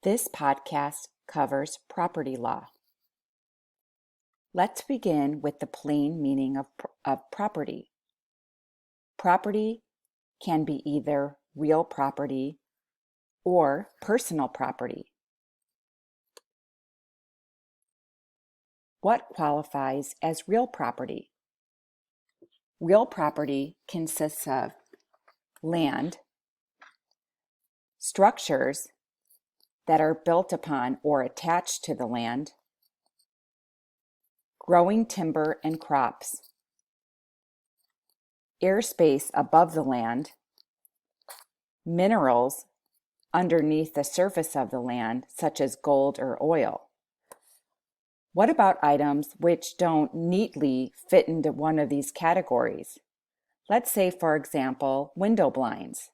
This podcast covers property law. Let's begin with the plain meaning of property. Property can be either real property or personal property. What qualifies as real property? Real property consists of land, structures that are built upon or attached to the land, growing timber and crops, airspace above the land, minerals underneath the surface of the land, such as gold or oil. What about items which don't neatly fit into one of these categories? Let's say, for example, window blinds.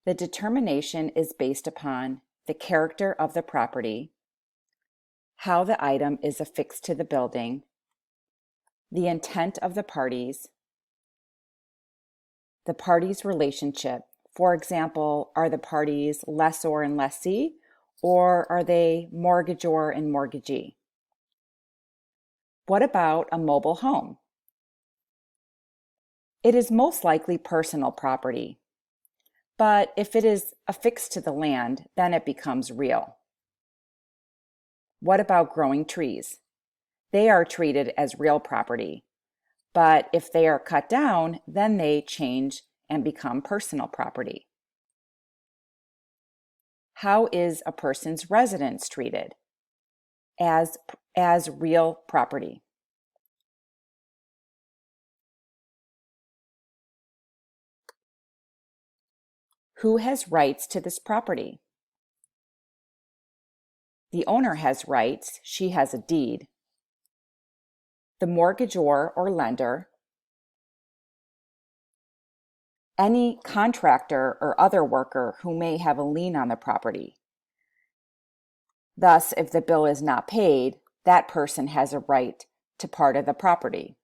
The determination is based upon the character of the property, how the item is affixed to the building, the intent of the parties relationship. For example, are the parties lessor and lessee, or are they mortgagor and mortgagee? What about a mobile home? It is most likely personal property, but if it is affixed to the land, then it becomes real. What about growing trees? They are treated as real property, but if they are cut down, then they change and become personal property. How is a person's residence treated? As real property. Who has rights to this property? The owner has rights. She has a deed. The mortgagor or lender, any contractor or other worker who may have a lien on the property. Thus, if the bill is not paid, that person has a right to part of the property.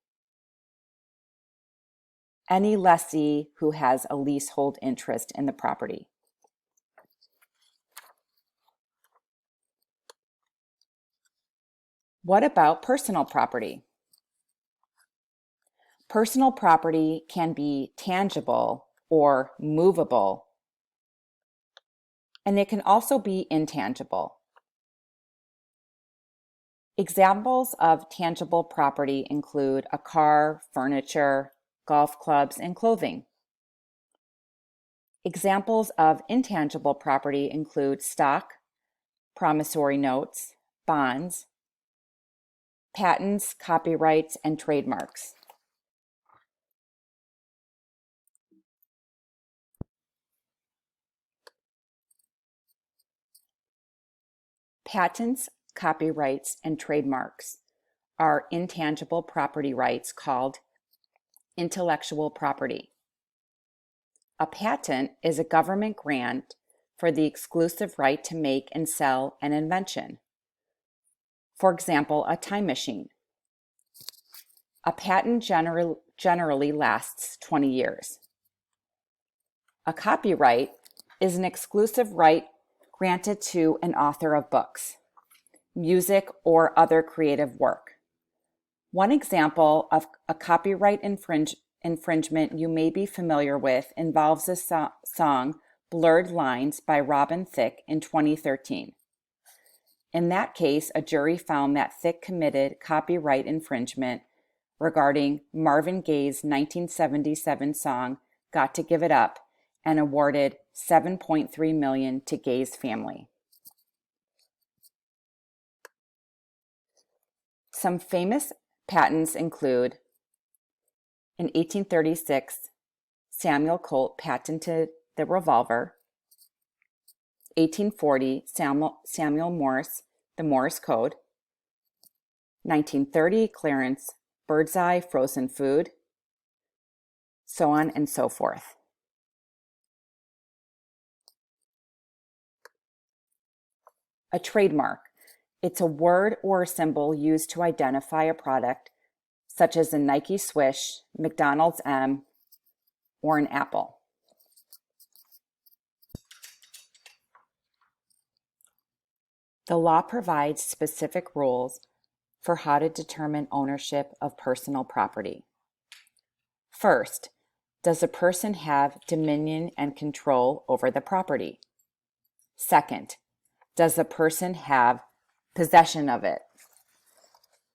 Any lessee who has a leasehold interest in the property. What about personal property? Personal property can be tangible or movable, and it can also be intangible. Examples of tangible property include a car, furniture, golf clubs, and clothing. Examples of intangible property include stock, promissory notes, bonds, patents, copyrights, and trademarks. Patents, copyrights, and trademarks are intangible property rights called intellectual property. A patent is a government grant for the exclusive right to make and sell an invention. For example, a time machine. A patent generally lasts 20 years. A copyright is an exclusive right granted to an author of books, music, or other creative work. One example of a copyright infringement you may be familiar with involves the song Blurred Lines by Robin Thicke in 2013. In that case, a jury found that Thicke committed copyright infringement regarding Marvin Gaye's 1977 song Got to Give It Up and awarded $7.3 million to Gaye's family. Some famous patents include: in 1836, Samuel Colt patented the revolver. 1840, Samuel Morse, the Morse Code. 1930, Clarence Birdseye frozen food, so on and so forth. A trademark. It's a word or a symbol used to identify a product, such as a Nike Swish, McDonald's M, or an apple. The law provides specific rules for how to determine ownership of personal property. First, does a person have dominion and control over the property? Second, does the person have possession of it?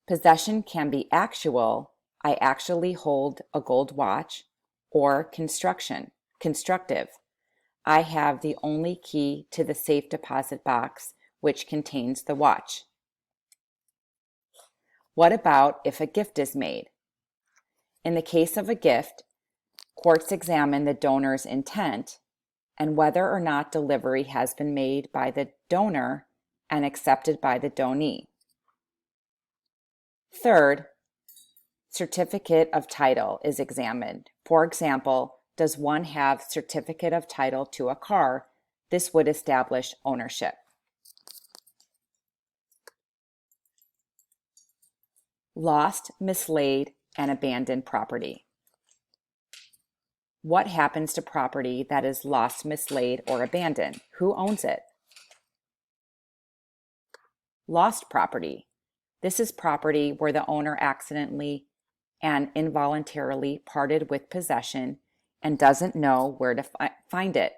Possession can be actual, I actually hold a gold watch, or constructive. I have the only key to the safe deposit box which contains the watch. What about if a gift is made? In the case of a gift, courts examine the donor's intent and whether or not delivery has been made by the donor and accepted by the donee. Third, certificate of title is examined. For example, does one have certificate of title to a car? This would establish ownership. Lost, mislaid, and abandoned property. What happens to property that is lost, mislaid, or abandoned? Who owns it? Lost property. This is property where the owner accidentally and involuntarily parted with possession and doesn't know where to find it.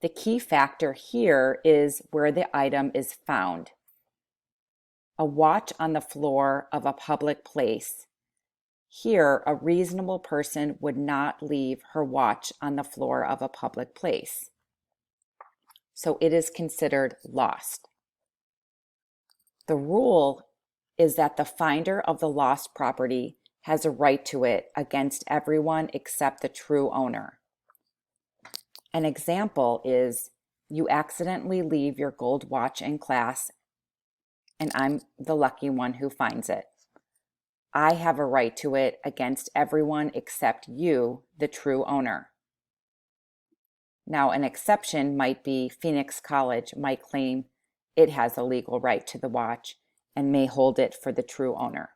The key factor here is where the item is found. A watch on the floor of a public place. Here, a reasonable person would not leave her watch on the floor of a public place. So it is considered lost. The rule is that the finder of the lost property has a right to it against everyone except the true owner. An example is you accidentally leave your gold watch in class and I'm the lucky one who finds it. I have a right to it against everyone except you, the true owner. Now, an exception might be Phoenix College might claim it has a legal right to the watch and may hold it for the true owner.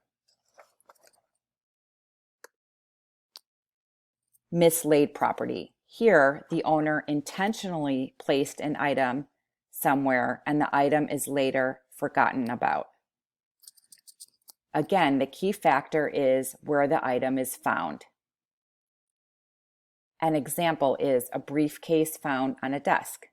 Mislaid property. Here, the owner intentionally placed an item somewhere and the item is later forgotten about. Again, the key factor is where the item is found. An example is a briefcase found on a desk.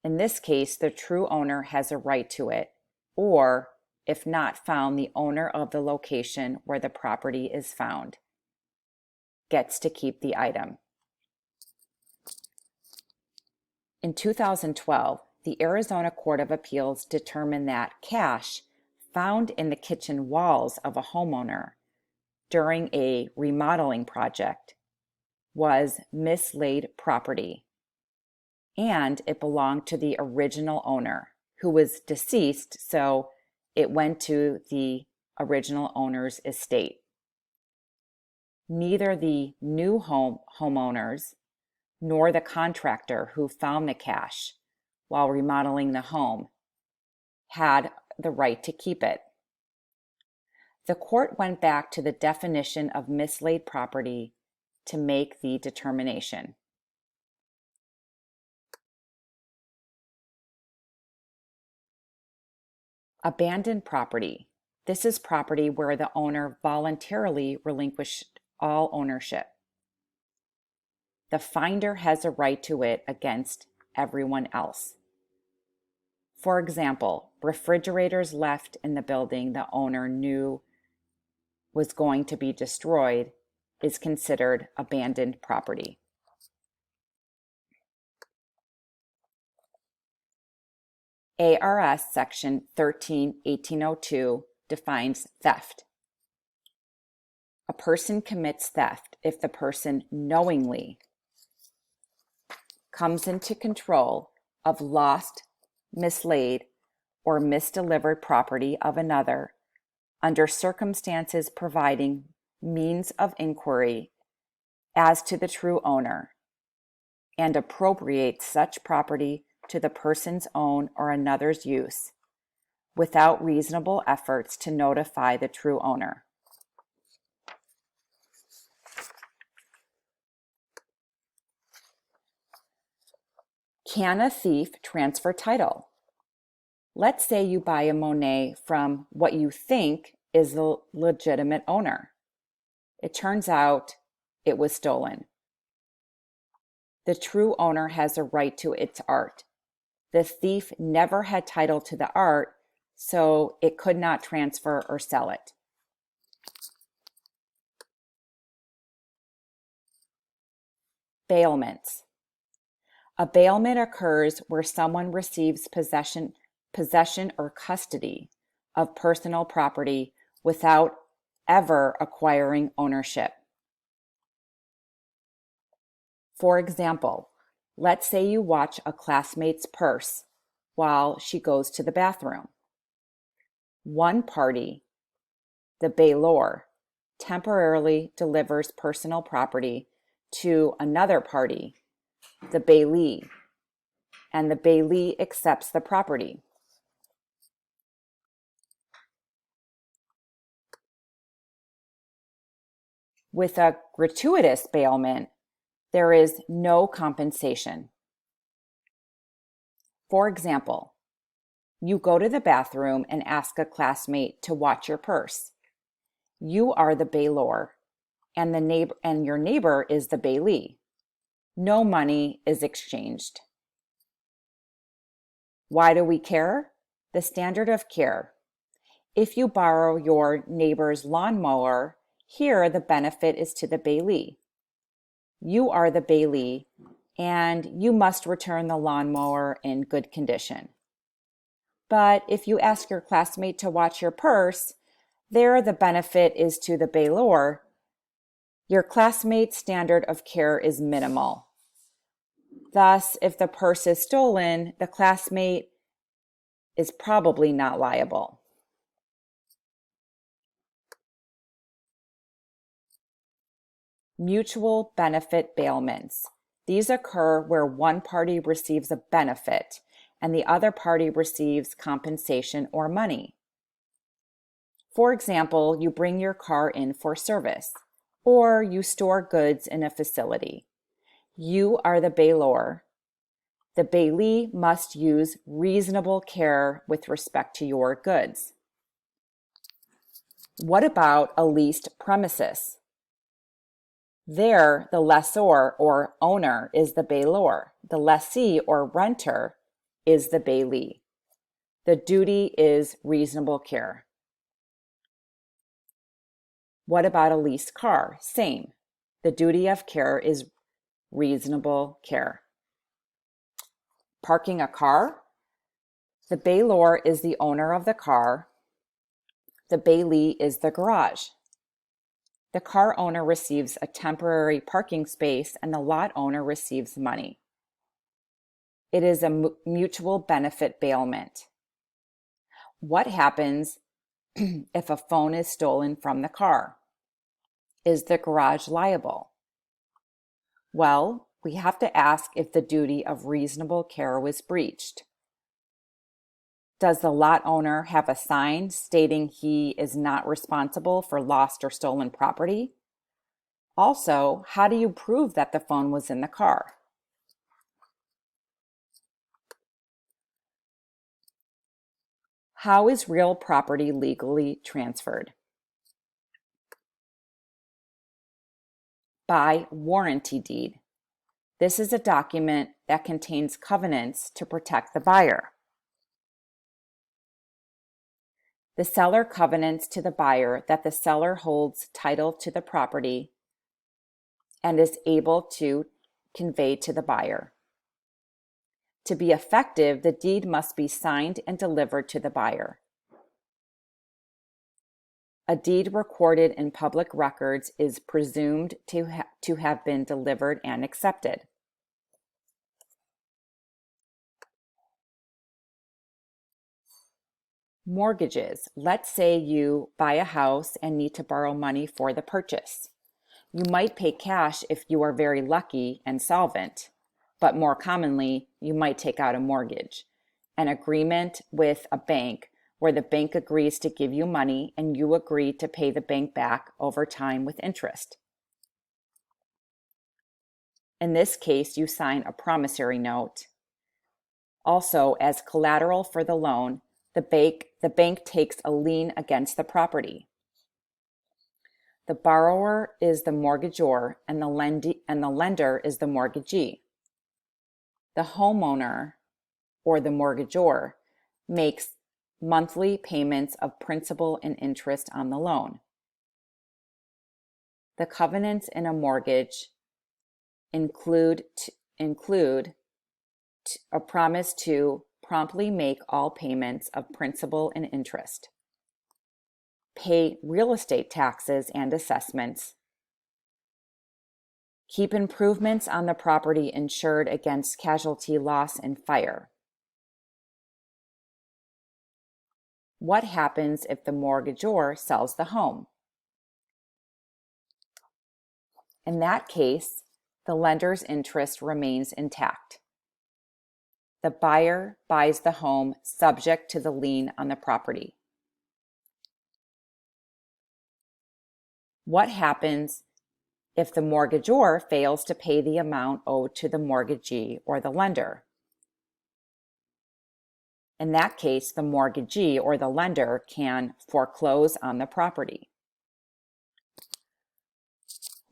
In this case, the true owner has a right to it, or if not found, the owner of the location where the property is found gets to keep the item. In 2012, the Arizona Court of Appeals determined that cash found in the kitchen walls of a homeowner during a remodeling project was mislaid property, and it belonged to the original owner, who was deceased, so it went to the original owner's estate. Neither the new homeowners nor the contractor who found the cash while remodeling the home had the right to keep it. The court went back to the definition of mislaid property to make the determination. Abandoned property. This is property where the owner voluntarily relinquished all ownership. The finder has a right to it against everyone else. For example, refrigerators left in the building the owner knew was going to be destroyed is considered abandoned property. ARS Section 13-1802 defines theft. A person commits theft if the person knowingly comes into control of lost, mislaid, or misdelivered property of another under circumstances providing means of inquiry as to the true owner, and appropriates such property to the person's own or another's use without reasonable efforts to notify the true owner. Can a thief transfer title? Let's say you buy a Monet from what you think is the legitimate owner. It turns out it was stolen. The true owner has a right to its art. The thief never had title to the art, so it could not transfer or sell it. Bailments. A bailment occurs where someone receives possession or custody of personal property without ever acquiring ownership. For example, let's say you watch a classmate's purse while she goes to the bathroom. One party, the bailor, temporarily delivers personal property to another party, the bailee, and the bailee accepts the property. With a gratuitous bailment, there is no compensation. For example, you go to the bathroom and ask a classmate to watch your purse. You are the bailor, and your neighbor is the bailee. No money is exchanged. Why do we care? The standard of care. If you borrow your neighbor's lawnmower, here the benefit is to the bailee. You are the bailee, and you must return the lawnmower in good condition. But if you ask your classmate to watch your purse, there the benefit is to the bailor. Your classmate's standard of care is minimal. Thus, if the purse is stolen, the classmate is probably not liable. Mutual benefit bailments. These occur where one party receives a benefit and the other party receives compensation or money. For example, you bring your car in for service, or you store goods in a facility. You are the bailor. The bailee must use reasonable care with respect to your goods. What about a leased premises? There, the lessor or owner is the bailor. The lessee or renter is the bailee. The duty is reasonable care. What about a leased car? Same. The duty of care is reasonable care. Parking a car? The bailor is the owner of the car. The bailee is the garage. The car owner receives a temporary parking space and the lot owner receives money. It is a mutual benefit bailment. What happens if a phone is stolen from the car? Is the garage liable? Well, we have to ask if the duty of reasonable care was breached. Does the lot owner have a sign stating he is not responsible for lost or stolen property? Also, how do you prove that the phone was in the car? How is real property legally transferred? By warranty deed. This is a document that contains covenants to protect the buyer. The seller covenants to the buyer that the seller holds title to the property and is able to convey to the buyer. To be effective, the deed must be signed and delivered to the buyer. A deed recorded in public records is presumed to have been delivered and accepted. Mortgages. Let's say you buy a house and need to borrow money for the purchase. You might pay cash if you are very lucky and solvent, but more commonly, you might take out a mortgage, an agreement with a bank where the bank agrees to give you money and you agree to pay the bank back over time with interest. In this case, you sign a promissory note Also, as collateral for the loan, the bank takes a lien against the property. The borrower is the mortgagor and the lender is the mortgagee. The homeowner, or the mortgagor, makes monthly payments of principal and interest on the loan. The covenants in a mortgage include a promise to promptly make all payments of principal and interest, pay real estate taxes and assessments, keep improvements on the property insured against casualty, loss, and fire. What happens if the mortgagor sells the home? In that case, the lender's interest remains intact. The buyer buys the home subject to the lien on the property. What happens if the mortgagor fails to pay the amount owed to the mortgagee or the lender? In that case, the mortgagee or the lender can foreclose on the property.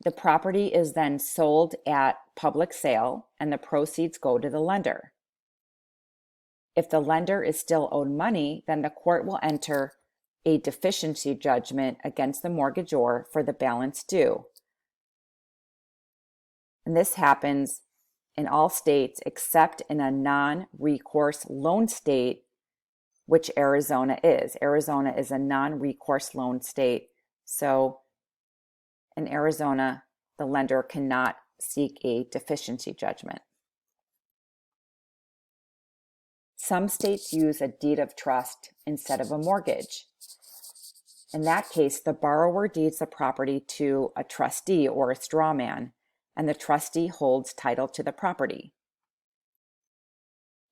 The property is then sold at public sale and the proceeds go to the lender. If the lender is still owed money, then the court will enter a deficiency judgment against the mortgagor for the balance due. And this happens in all states except in a non-recourse loan state, which Arizona is. Arizona is a non-recourse loan state. So in Arizona, the lender cannot seek a deficiency judgment. Some states use a deed of trust instead of a mortgage. In that case, the borrower deeds the property to a trustee or a straw man, and the trustee holds title to the property.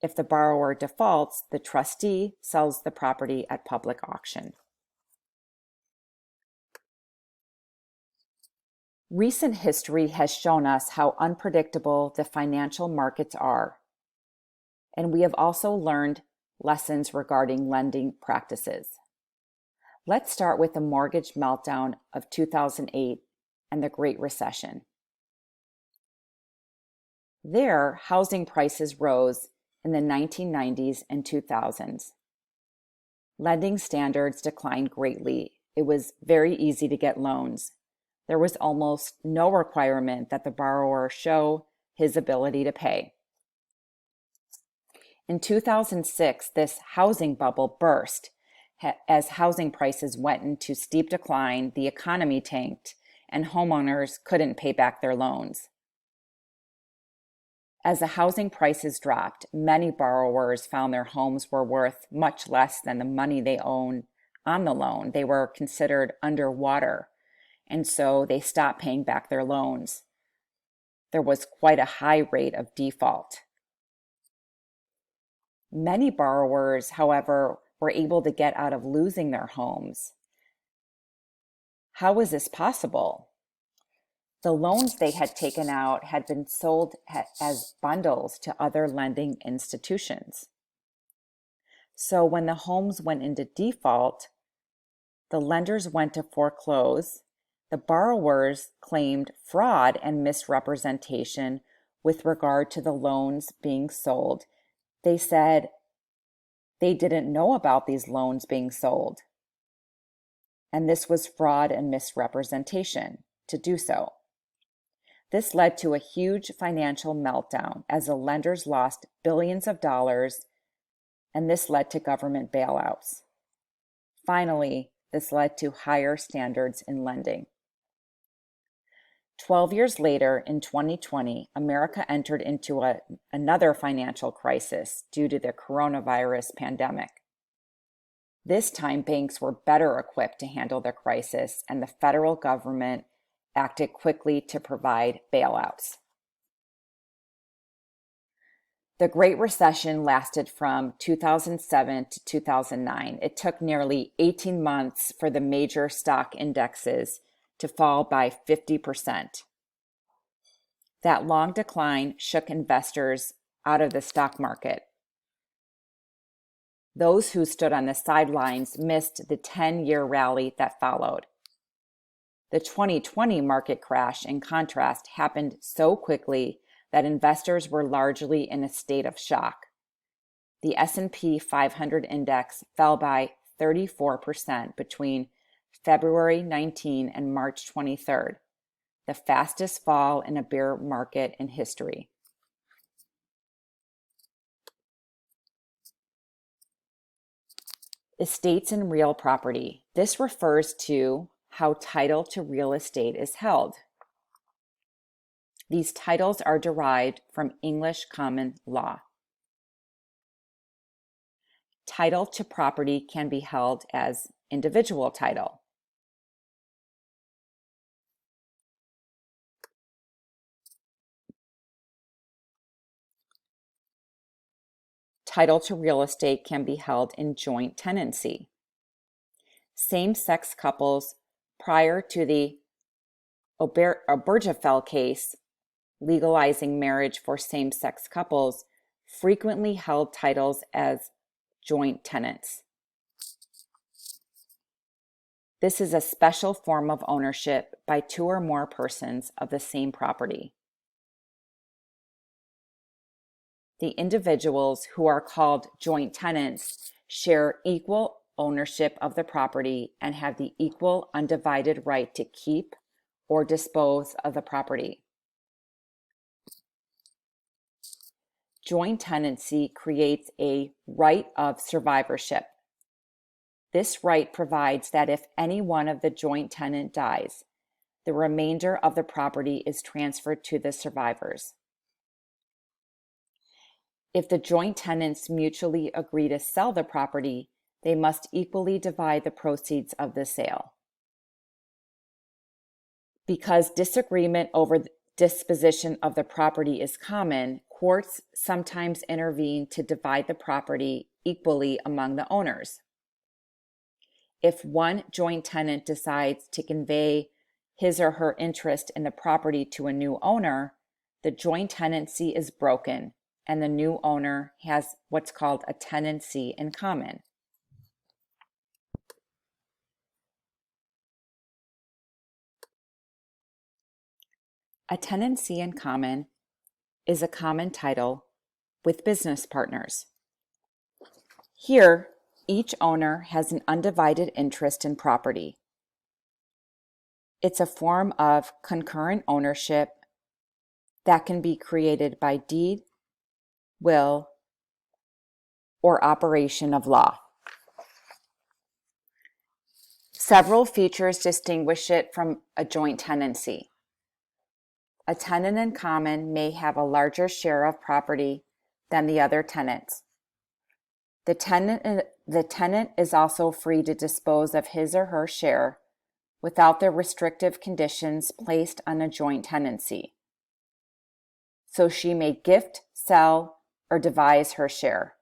If the borrower defaults, the trustee sells the property at public auction. Recent history has shown us how unpredictable the financial markets are, and we have also learned lessons regarding lending practices. Let's start with the mortgage meltdown of 2008 and the Great Recession. There, housing prices rose in the 1990s and 2000s. Lending standards declined greatly. It was very easy to get loans. There was almost no requirement that the borrower show his ability to pay. In 2006, this housing bubble burst. As housing prices went into steep decline, the economy tanked, and homeowners couldn't pay back their loans. As the housing prices dropped, many borrowers found their homes were worth much less than the money they owned on the loan. They were considered underwater, and so they stopped paying back their loans. There was quite a high rate of default. Many borrowers, however, were able to get out of losing their homes. How was this possible? The loans they had taken out had been sold as bundles to other lending institutions. So when the homes went into default, the lenders went to foreclose. The borrowers claimed fraud and misrepresentation with regard to the loans being sold. They said they didn't know about these loans being sold. And this was fraud and misrepresentation to do so. This led to a huge financial meltdown as the lenders lost billions of dollars, and this led to government bailouts. Finally, this led to higher standards in lending. 12 years later, in 2020, America entered into another financial crisis due to the coronavirus pandemic. This time, banks were better equipped to handle the crisis, and the federal government acted quickly to provide bailouts. The Great Recession lasted from 2007 to 2009. It took nearly 18 months for the major stock indexes to fall by 50%. That long decline shook investors out of the stock market. Those who stood on the sidelines missed the 10-year rally that followed. The 2020 market crash, in contrast, happened so quickly that investors were largely in a state of shock. The S&P 500 index fell by 34% between February 19 and March 23rd, the fastest fall in a bear market in history. Estates and real property. This refers to how title to real estate is held. These titles are derived from English common law. Title to property can be held as individual title. Title to real estate can be held in joint tenancy. Same-sex couples prior to the Obergefell case, legalizing marriage for same-sex couples, frequently held titles as joint tenants. This is a special form of ownership by two or more persons of the same property. The individuals who are called joint tenants share equal ownership of the property and have the equal undivided right to keep or dispose of the property. Joint tenancy creates a right of survivorship. This right provides that if any one of the joint tenant dies, the remainder of the property is transferred to the survivors. If the joint tenants mutually agree to sell the property, they must equally divide the proceeds of the sale. Because disagreement over the disposition of the property is common, courts sometimes intervene to divide the property equally among the owners. If one joint tenant decides to convey his or her interest in the property to a new owner, the joint tenancy is broken, and the new owner has what's called a tenancy in common. A tenancy in common is a common title with business partners. Here, each owner has an undivided interest in property. It's a form of concurrent ownership that can be created by deed, will, or operation of law. Several features distinguish it from a joint tenancy. A tenant in common may have a larger share of property than the other tenants. The tenant is also free to dispose of his or her share without the restrictive conditions placed on a joint tenancy. So she may gift, sell, or devise her share.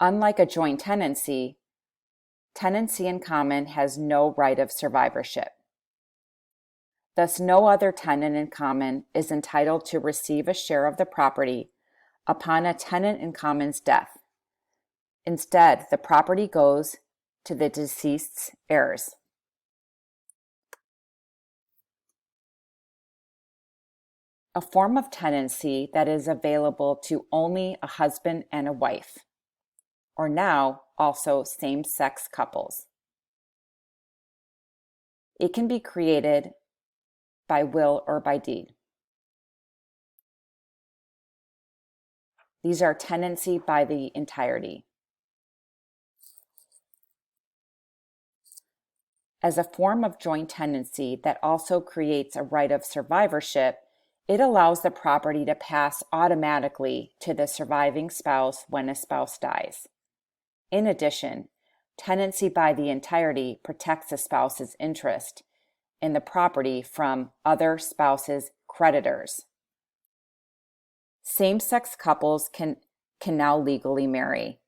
Unlike a joint tenancy, tenancy in common has no right of survivorship. Thus, no other tenant in common is entitled to receive a share of the property upon a tenant in common's death. Instead, the property goes to the deceased's heirs. A form of tenancy that is available to only a husband and a wife, or now also same-sex couples. It can be created by will or by deed. These are tenancy by the entirety. As a form of joint tenancy that also creates a right of survivorship, it allows the property to pass automatically to the surviving spouse when a spouse dies. In addition, tenancy by the entirety protects a spouse's interest in the property from other spouse's creditors. Same-sex couples can now legally marry,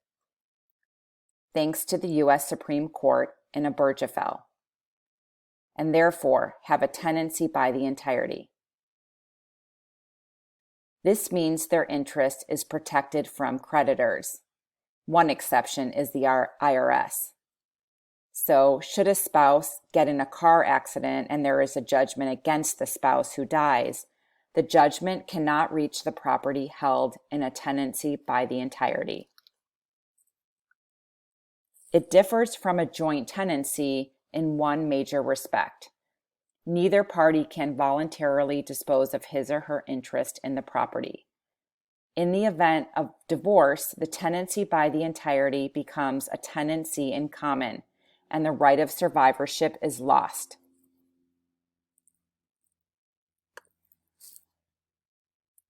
thanks to the U.S. Supreme Court in Obergefell, and therefore have a tenancy by the entirety. This means their interest is protected from creditors, One exception is the IRS. So, should a spouse get in a car accident and there is a judgment against the spouse who dies, the judgment cannot reach the property held in a tenancy by the entirety. It differs from a joint tenancy in one major respect. Neither party can voluntarily dispose of his or her interest in the property. In the event of divorce, the tenancy by the entirety becomes a tenancy in common, and the right of survivorship is lost.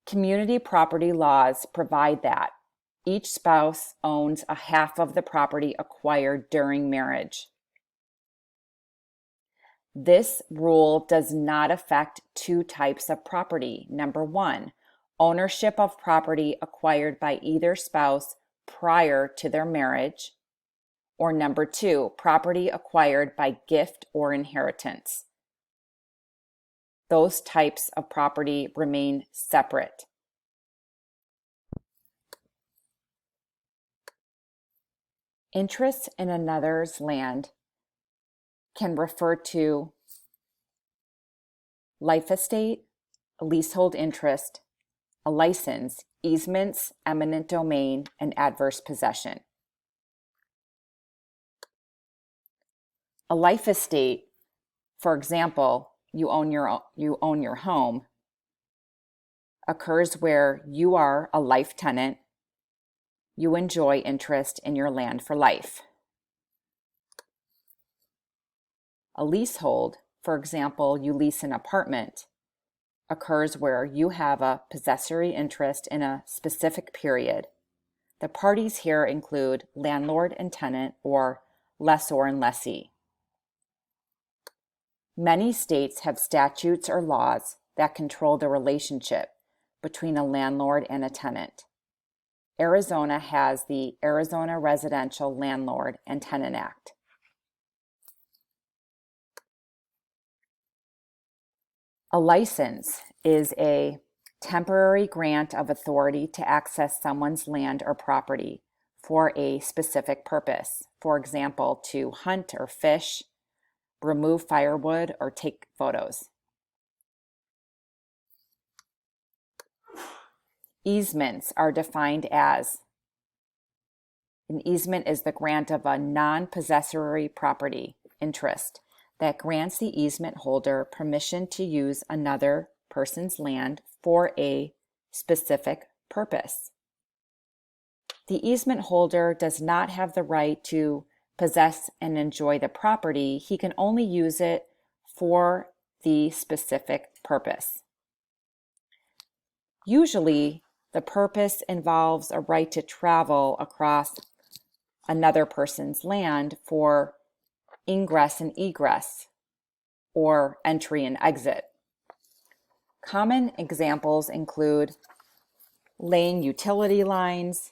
Community property laws provide that each spouse owns a half of the property acquired during marriage. This rule does not affect two types of property. Number one, ownership of property acquired by either spouse prior to their marriage, or number two, property acquired by gift or inheritance. Those types of property remain separate. Interest in another's land can refer to life estate, a leasehold interest, a license, easements, eminent domain, and adverse possession. A life estate, for example, you own your home, occurs where you are a life tenant. You enjoy interest in your land for life. A leasehold, for example, you lease an apartment, occurs where you have a possessory interest in a specific period. The parties here include landlord and tenant, or lessor and lessee. Many states have statutes or laws that control the relationship between a landlord and a tenant. Arizona has the Arizona Residential Landlord and Tenant Act. A license is a temporary grant of authority to access someone's land or property for a specific purpose. For example, to hunt or fish, remove firewood, or take photos. Easements are defined as an easement is the grant of a non-possessory property interest that grants the easement holder permission to use another person's land for a specific purpose. The easement holder does not have the right to possess and enjoy the property. He can only use it for the specific purpose. Usually, the purpose involves a right to travel across another person's land for ingress and egress, or entry and exit. Common examples include laying utility lines,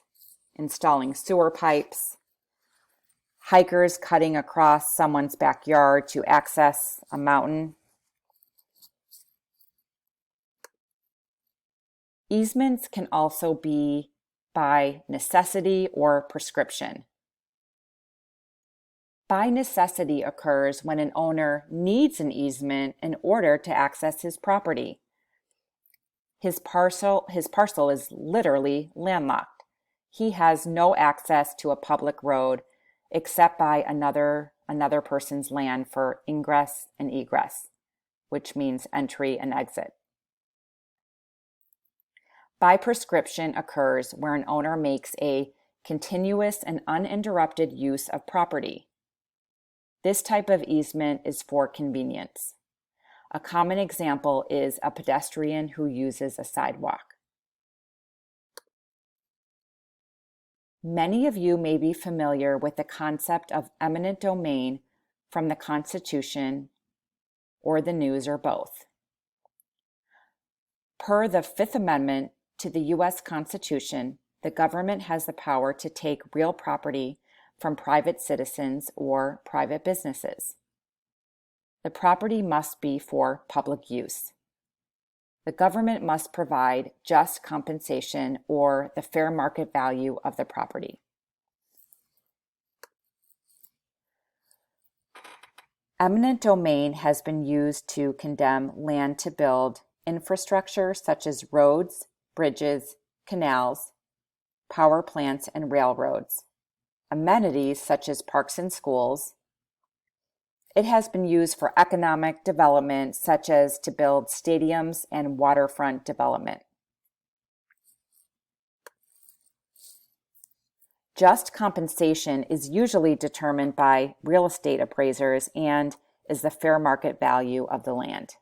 installing sewer pipes, hikers cutting across someone's backyard to access a mountain. Easements can also be by necessity or prescription. By necessity occurs when an owner needs an easement in order to access his property. His parcel is literally landlocked. He has no access to a public road except by another person's land for ingress and egress, which means entry and exit. By prescription occurs where an owner makes a continuous and uninterrupted use of property. This type of easement is for convenience. A common example is a pedestrian who uses a sidewalk. Many of you may be familiar with the concept of eminent domain from the Constitution or the news or both. Per the Fifth Amendment to the U.S. Constitution, the government has the power to take real property from private citizens or private businesses. The property must be for public use. The government must provide just compensation or the fair market value of the property. Eminent domain has been used to condemn land to build infrastructure such as roads, bridges, canals, power plants, and railroads, amenities such as parks and schools. It has been used for economic development such as to build stadiums and waterfront development. Just compensation is usually determined by real estate appraisers and is the fair market value of the land.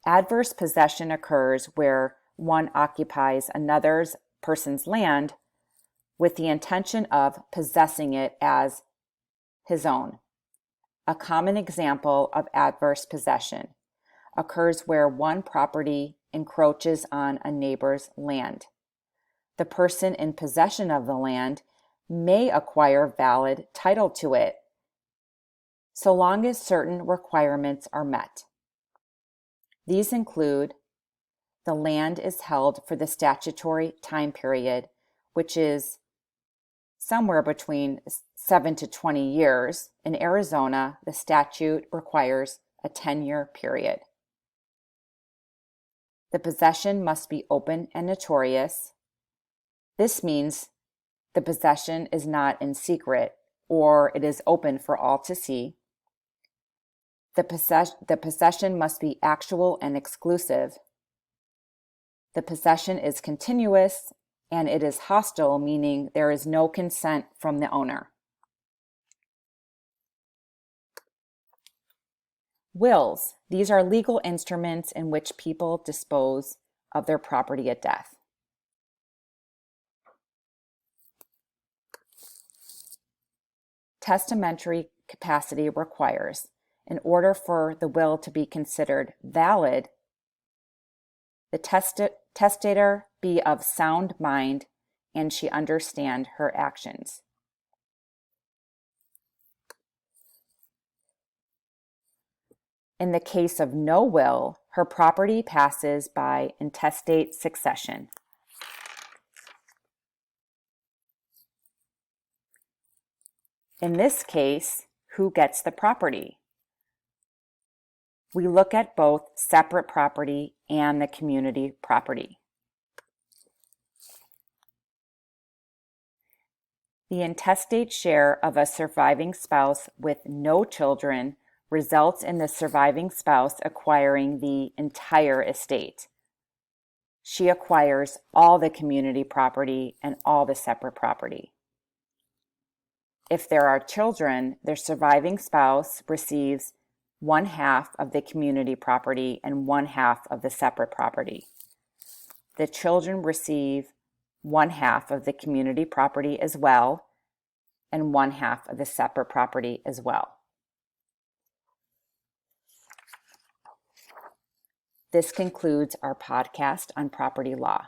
Adverse possession occurs where one occupies another person's land with the intention of possessing it as his own. A common example of adverse possession occurs where one property encroaches on a neighbor's land. The person in possession of the land may acquire valid title to it, so long as certain requirements are met. These include the land is held for the statutory time period, which is somewhere between 7 to 20 years. In Arizona, the statute requires a 10-year period. The possession must be open and notorious. This means the possession is not in secret or it is open for all to see. The possession must be actual and exclusive. The possession is continuous and it is hostile, meaning there is no consent from the owner. Wills. These are legal instruments in which people dispose of their property at death. Testamentary capacity requires, in order for the will to be considered valid, the testator be of sound mind and she understand her actions. In the case of no will, her property passes by intestate succession. In this case, who gets the property? We look at both separate property and the community property. The intestate share of a surviving spouse with no children results in the surviving spouse acquiring the entire estate. She acquires all the community property and all the separate property. If there are children, their surviving spouse receives 1/2 of the community property and 1/2 of the separate property. The children receive 1/2 of the community property as well and 1/2 of the separate property as well. This concludes our podcast on property law.